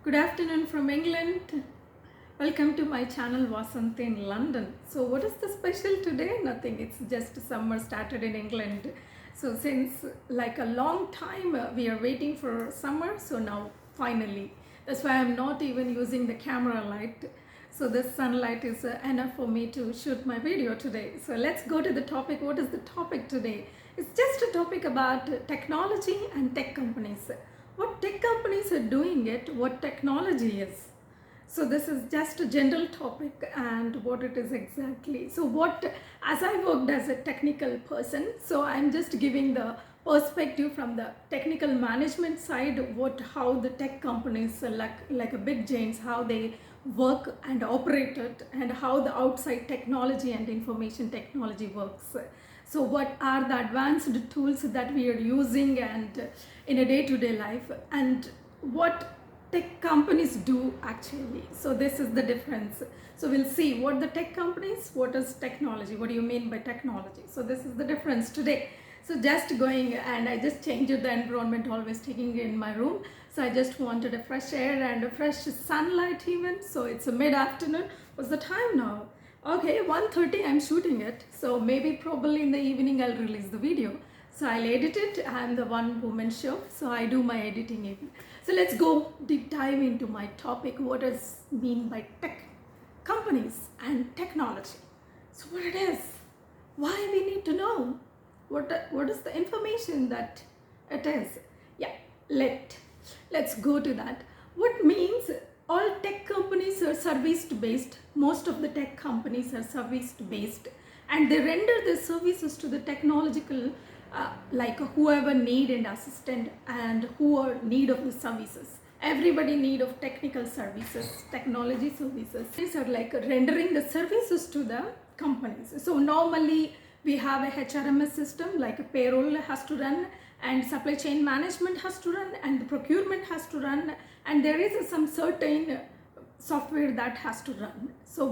Good afternoon from England. Welcome to my channel Vasant in London. So what is the special today? Nothing, it's just summer started in England. So since like a long time we are waiting for summer, so now finally. That's why I'm not even using the camera light. So this sunlight is enough for me to shoot my video today. So let's go to the topic. What is the topic today? It's just a topic about technology and tech companies. What tech companies are doing it, what technology is. So this is just a general topic and what it is exactly. So as I worked as a technical person, so I'm just giving the perspective from the technical management side, how the tech companies like a big giants, how they work and operate it, and how the outside technology and information technology works. So what are the advanced tools that we are using and in a day-to-day life, and what tech companies do actually. So this is the difference. So we'll see what the tech companies, what is technology, what do you mean by technology. So this is the difference today. So just going, and I just changed the environment, always taking in my room. So I just wanted a fresh air and a fresh sunlight even. So it's a mid-afternoon. What's the time now? Okay, 1:30 I'm shooting it. So maybe probably in the evening I'll release the video. So I'll edit it. I'm the one woman show. So I do my editing even. So let's go deep dive into my topic. What does mean by tech companies and technology? So what it is, why we need to know, what is the information that it is. Yeah, let's go to that. What means all tech companies are service based. Most of the tech companies are service based, and they render their services to the technological like whoever need and assistant and who are need of the services. Everybody need of technical services, technology services. These are like rendering the services to the companies. So normally we have a HRMS system, like a payroll has to run, and supply chain management has to run, and the procurement has to run, and there is some certain software that has to run. So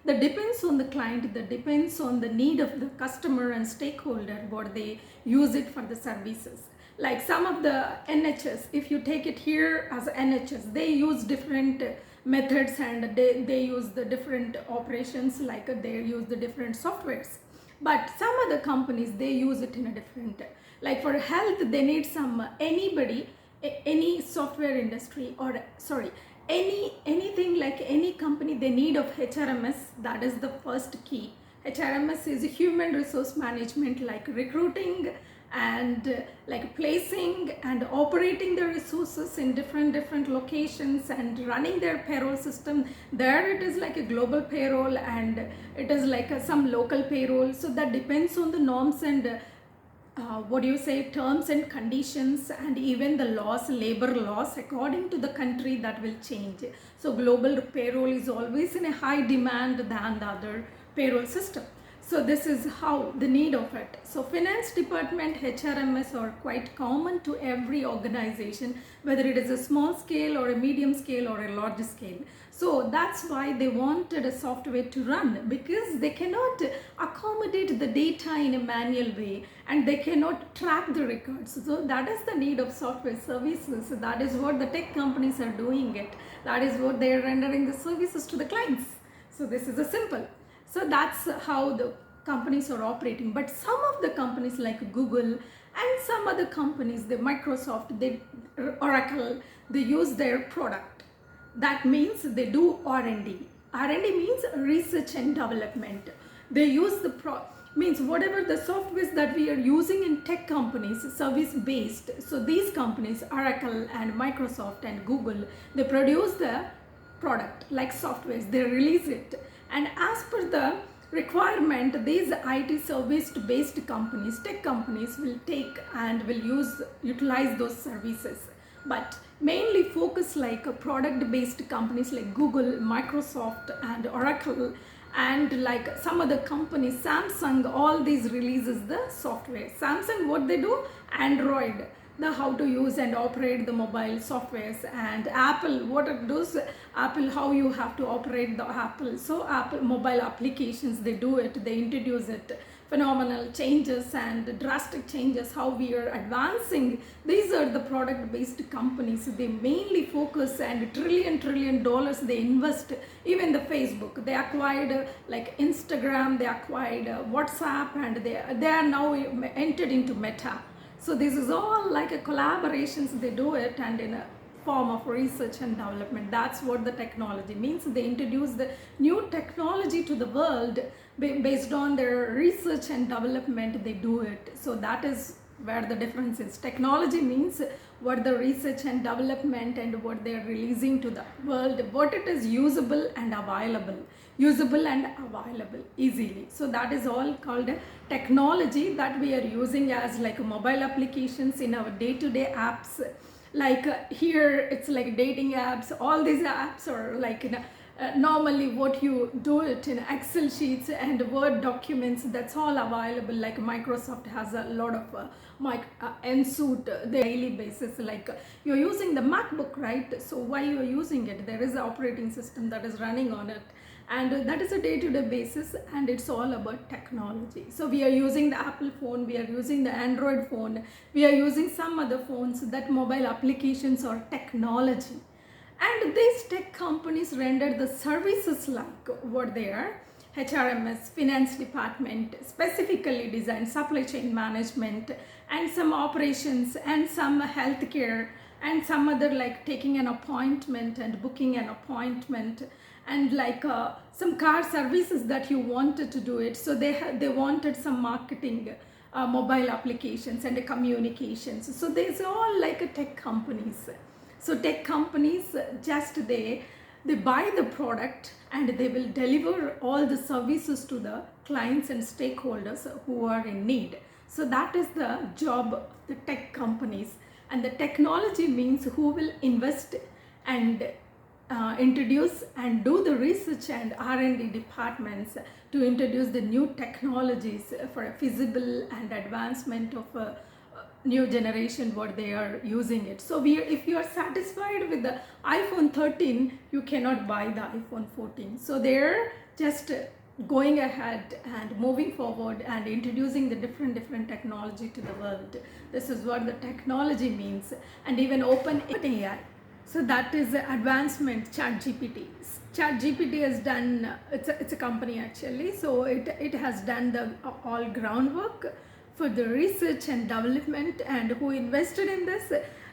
that depends on the client, that depends on the need of the customer and stakeholder, what they use it for the services. Like some of the NHS, if you take it here as NHS, they use different methods, and they use the different operations, like they use the different softwares. But some other companies, they use it in a different, like for health, they need any software industry, or sorry, anything, like any company, they need of HRMS. That is the first key. HRMS is human resource management, like recruiting and like placing and operating the resources in different locations and running their payroll system. There it is like a global payroll, and it is like some local payroll. So that depends on the norms and terms and conditions, and even the laws, labor laws according to the country, that will change. So global payroll is always in a high demand than the other payroll system. So this is how the need of it. So finance department, HRMS are quite common to every organization, whether it is a small scale or a medium scale or a large scale. So that's why they wanted a software to run, because they cannot accommodate the data in a manual way, and they cannot track the records. So that is the need of software services. So that is what the tech companies are doing it. That is what they are rendering the services to the clients. So this is a simple. So that's how the companies are operating. But some of the companies like Google and some other companies, the Microsoft, Oracle, they use their product. That means they do R&D. R&D means research and development. They use means whatever the softwares that we are using in tech companies, service based. So these companies, Oracle and Microsoft and Google, they produce the product like softwares, they release it, and as per the requirement, these IT service based companies, tech companies, will take and will utilize those services. But mainly focus like product based companies like Google, Microsoft and Oracle, and like some other companies, Samsung, all these releases the software. Samsung, what they do, Android, the how to use and operate the mobile softwares. And Apple, what it does, Apple, how you have to operate the Apple. So Apple mobile applications, they do it, they introduce it. phenomenal changes and drastic changes, how we are advancing. These are the product based companies. They mainly focus, and trillion dollars they invest. Even the Facebook, they acquired like Instagram, they acquired WhatsApp, and they are now entered into Meta. So this is all like a collaborations, they do it, and in a form of research and development. That's what the technology means. They introduce the new technology to the world based on their research and development, they do it. So that is where the difference is. Technology means what the research and development and what they are releasing to the world, what it is usable and available easily. So that is all called technology that we are using as like mobile applications in our day-to-day apps. Like here it's like dating apps. All these apps are like normally what you do it in Excel sheets and Word documents. That's all available. Like Microsoft has a lot of NSuite daily basis. Like you're using the MacBook, right? So why you're using it? There is an operating system that is running on it, and that is a day-to-day basis, and it's all about technology. So we are using the Apple phone, we are using the Android phone, we are using some other phones. That mobile applications are technology. And these tech companies render the services like what they are: HRMS, finance department, specifically designed supply chain management, and some operations, and some healthcare, and some other like taking an appointment and booking an appointment, and like some car services that you wanted to do it. So they wanted some marketing, mobile applications and communications. So these are all like a tech companies. So tech companies just they buy the product and they will deliver all the services to the clients and stakeholders who are in need. So that is the job of the tech companies. And the technology means who will invest and introduce and do the research and R&D departments to introduce the new technologies for a feasible and advancement of a new generation what they are using it. So if you are satisfied with the iPhone 13, you cannot buy the iPhone 14. So they're just going ahead and moving forward and introducing the different technology to the world. This is what the technology means. And even OpenAI, so that is the advancement. ChatGPT has done, it's a company actually, so it has done the all groundwork for the research and development. And who invested in this?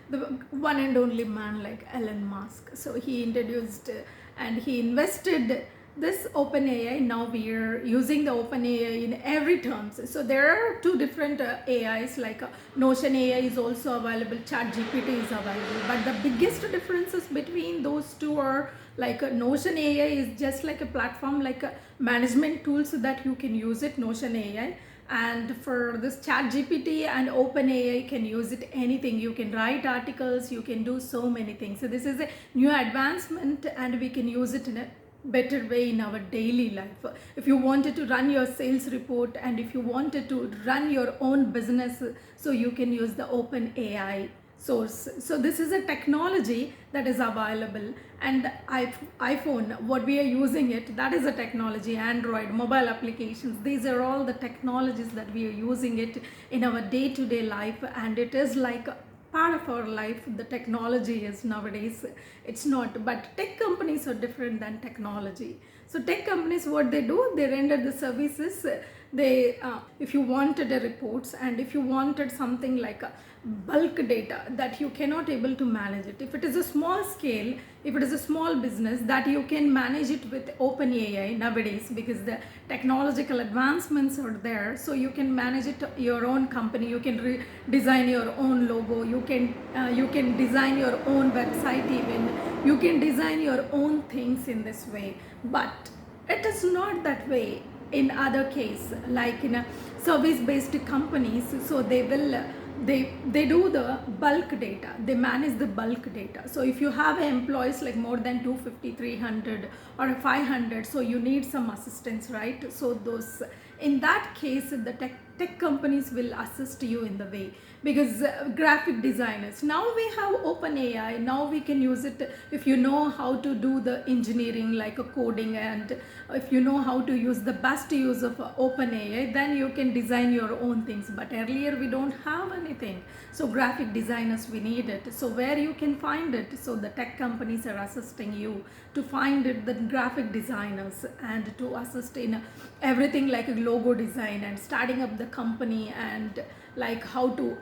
The one and only man like Elon Musk. So he introduced and he invested this OpenAI. Now we are using the OpenAI in every terms. So there are two different AIs, like Notion AI is also available, ChatGPT is available. But the biggest differences between those two are like Notion AI is just like a platform, like a management tools that you can use it, Notion AI. And for this ChatGPT and OpenAI can use it anything. You can write articles, you can do so many things. So this is a new advancement and we can use it in a better way in our daily life. If you wanted to run your sales report and if you wanted to run your own business, so you can use the OpenAI source. So this is a technology that is available. And iPhone, what we are using it, that is a technology. Android, mobile applications, these are all the technologies that we are using it in our day-to-day life. And it is like part of our life. The technology is nowadays, it's not. But tech companies are different than technology. So tech companies, what they do, they render the services. They if you wanted a reports and if you wanted something like a bulk data that you cannot able to manage it, if it is a small scale, if it is a small business, that you can manage it with OpenAI nowadays, because the technological advancements are there. So you can manage it your own company, you can design your own logo, you can design your own website, even you can design your own things in this way. But it is not that way in other case, like in a service based companies. So they will they do the bulk data, they manage the bulk data. So if you have employees like more than 250, 300 or 500, so you need some assistance, right? So those, in that case, the tech companies will assist you in the way, because graphic designers, now we have OpenAI, now we can use it. If you know how to do the engineering like a coding, and if you know how to use the best use of OpenAI, then you can design your own things. But earlier we don't have anything, so graphic designers we need it. So where you can find it? So the tech companies are assisting you to find it, the graphic designers, and to assist in everything like a logo design and starting up the company, and like how to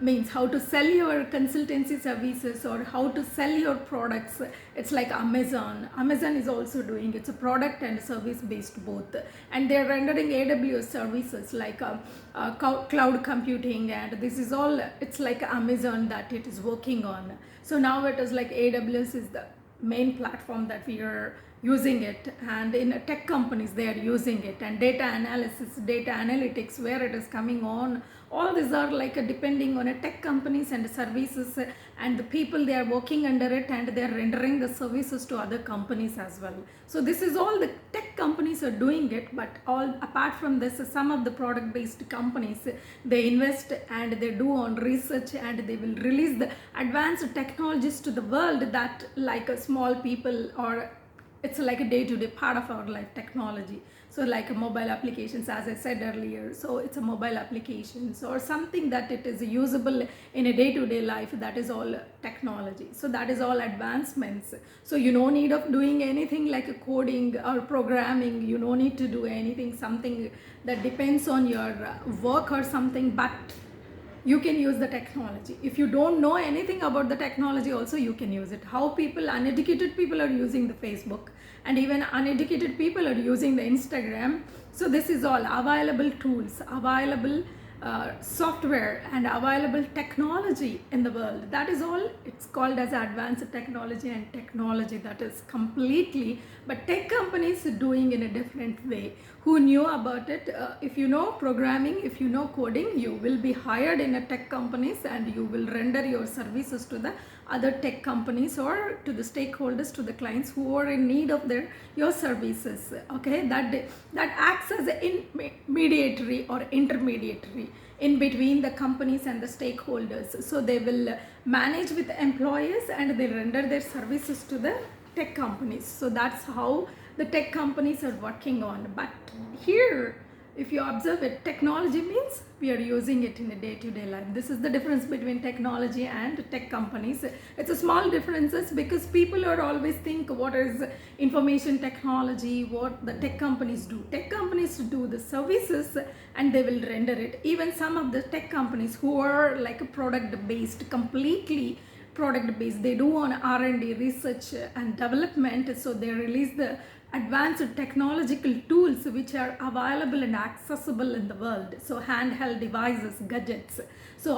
means how to sell your consultancy services or how to sell your products. It's like Amazon is also doing, it's a product and service based both, and they're rendering AWS services like cloud computing, and this is all, it's like Amazon that it is working on. So now it is like AWS is the main platform that we are using it, and in tech companies they are using it, and data analysis, data analytics, where it is coming on, all these are like depending on a tech companies and services, and the people they are working under it, and they are rendering the services to other companies as well. So this is all the tech companies are doing it. But all apart from this, some of the product based companies, they invest and they do on research, and they will release the advanced technologies to the world that like a small people, or it's like a day-to-day part of our life, technology. So like a mobile applications, as I said earlier, so it's a mobile applications or something that it is usable in a day-to-day life, that is all technology. So that is all advancements. So you no need of doing anything like a coding or programming, you no need to do anything, something that depends on your work or something, but you can use the technology. If you don't know anything about the technology also, you can use it. How people, uneducated people are using the Facebook, and even uneducated people are using the Instagram. So this is all available tools, available software, and available technology in the world. That is all, it's called as advanced technology, and technology that is completely, but tech companies doing in a different way. Who knew about it? If you know programming, if you know coding, you will be hired in a tech companies, and you will render your services to the other tech companies or to the stakeholders, to the clients who are in need of your services. Okay, that acts as an mediatory or intermediary in between the companies and the stakeholders. So they will manage with the employees, and they render their services to the tech companies. So that's how the tech companies are working on. But here, if you observe it, technology means we are using it in a day-to-day life. This is the difference between technology and tech companies. It's a small differences, because people are always think what is information technology, what the tech companies do. Tech companies do the services and they will render it. Even some of the tech companies who are like a product based, completely product based, they do on R&D, research and development. So they release the advanced technological tools which are available and accessible in the world. So handheld devices, gadgets, so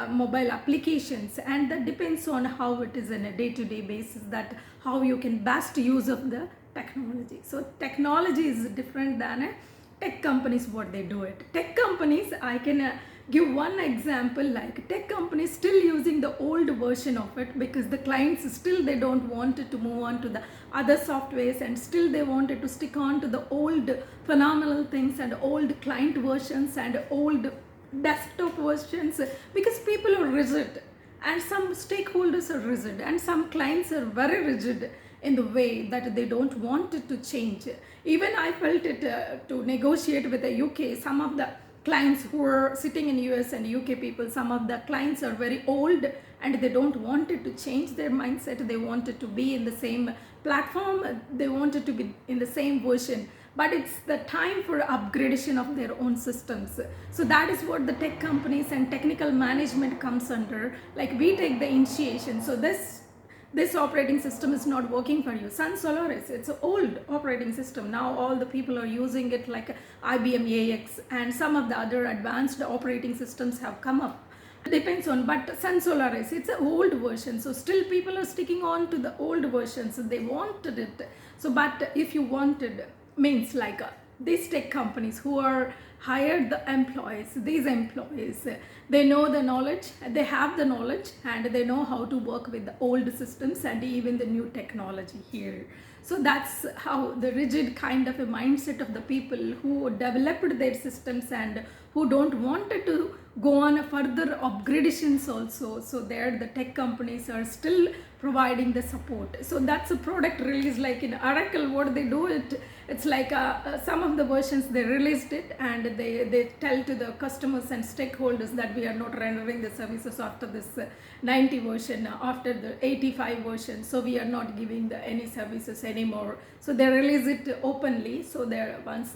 mobile applications, and that depends on how it is in a day-to-day basis, that how you can best use of the technology. So technology is different than tech companies, what they do it. Tech companies, I can give one example, like tech companies still using the old version of it, because the clients still they don't want to move on to the other softwares, and still they wanted to stick on to the old phenomenal things and old client versions and old desktop versions, because people are rigid, and some stakeholders are rigid, and some clients are very rigid in the way that they don't want it to change. Even I felt it to negotiate with the UK, some of the clients who are sitting in US and UK people, some of the clients are very old and they don't want it to change their mindset. They wanted to be in the same platform, they wanted to be in the same version, but it's the time for upgradation of their own systems. So that is what the tech companies and technical management comes under. Like we take the initiation. So this operating system is not working for you. Sun Solaris, it's an old operating system. Now all the people are using it, like IBM AX and some of the other advanced operating systems have come up. It depends on, but Sun Solaris, it's an old version. So still people are sticking on to the old version. So they wanted it. So, but if you wanted, means like these tech companies who are hired the employees, these employees, they know the knowledge, they have the knowledge, and they know how to work with the old systems and even the new technology here. So that's how the rigid kind of a mindset of the people who developed their systems and who don't want to go on a further upgradations also. So there the tech companies are still providing the support. So that's a product release. Like in Oracle, what they do, it's like some of the versions they released it, and they tell to the customers and stakeholders that we are not rendering the services after this 90 version, after the 85 version, so we are not giving any services anymore. So they release it openly, so there once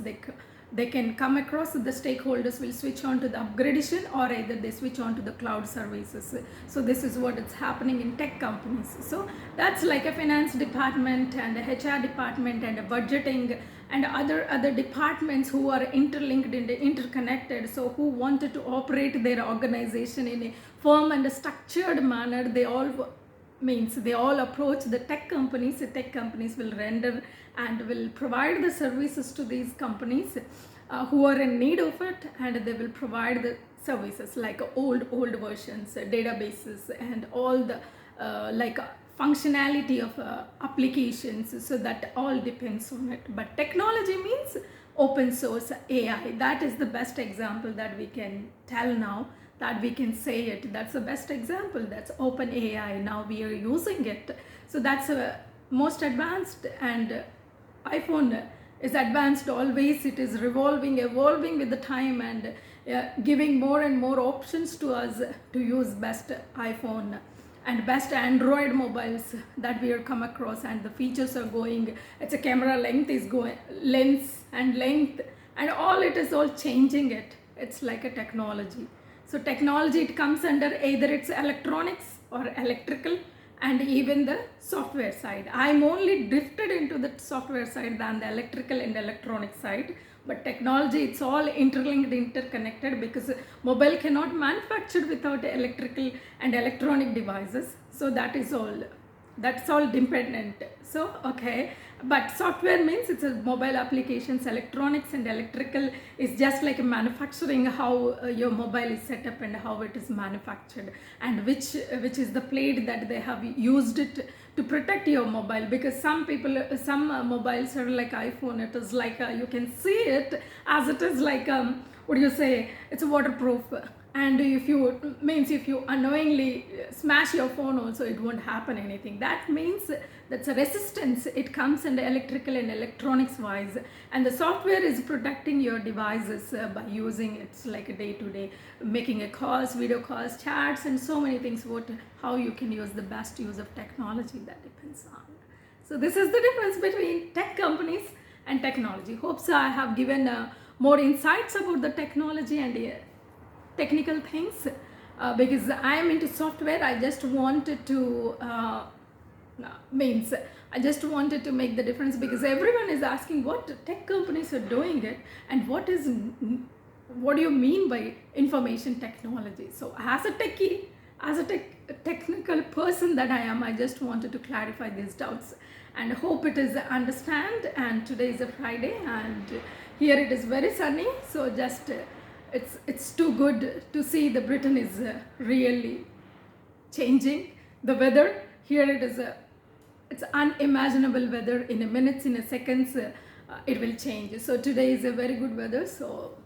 they can come across, the stakeholders will switch on to the upgradation, or either they switch on to the cloud services. So this is what is happening in tech companies. So that's like a finance department and a HR department and a budgeting and other departments who are interlinked and interconnected. So who wanted to operate their organization in a firm and a structured manner, they all approach the tech companies. The tech companies will render and will provide the services to these companies who are in need of it, and they will provide the services like old versions, databases, and all the functionality of applications. So that all depends on it. But technology means open source AI. That is the best example that we can tell now, that we can say it. That's the best example. That's open AI. Now we are using it. So that's a most advanced, and iPhone is advanced always. It is evolving with the time, and giving more and more options to us to use best iPhone and best Android mobiles that we are come across. And the features are going, it's a camera length is going, length, and all it is all changing it. It's like a technology. So technology, it comes under either it's electronics or electrical, and even the software side. I'm only drifted into the software side than the electrical and electronic side. But technology, it's all interlinked, interconnected, because mobile cannot manufacture without electrical and electronic devices. So that's all dependent. So okay, but software means it's a mobile applications. Electronics and electrical is just like manufacturing, how your mobile is set up and how it is manufactured, and which is the plate that they have used it to protect your mobile. Because some mobiles are like iPhone, it is like you can see it as it is like what do you say, it's waterproof. And if you unknowingly smash your phone also, it won't happen anything. That means that's a resistance. It comes in the electrical and electronics wise, and the software is protecting your devices by using it's like a day-to-day, making a calls, video calls, chats, and so many things. How you can use the best use of technology, that depends on. So this is the difference between tech companies and technology. Hope so I have given more insights about the technology and technical things, because I am into software. I just wanted to make the difference, because everyone is asking what tech companies are doing it, and what do you mean by information technology. So as a techie, as a technical person that I am, I just wanted to clarify these doubts, and hope it is understand. And today is a Friday, and here it is very sunny. So just it's too good to see the Britain is really changing the weather. Here it's unimaginable weather. In a minutes, in a seconds, it will change. So today is a very good weather. So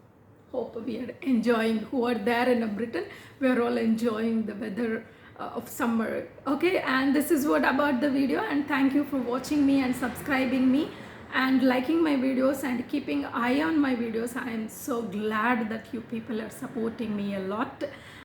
hope we are enjoying, who are there in Britain, we are all enjoying the weather of summer. Okay, and this is what about the video, and thank you for watching me and subscribing me and liking my videos and keeping eye on my videos. I am so glad that you people are supporting me a lot.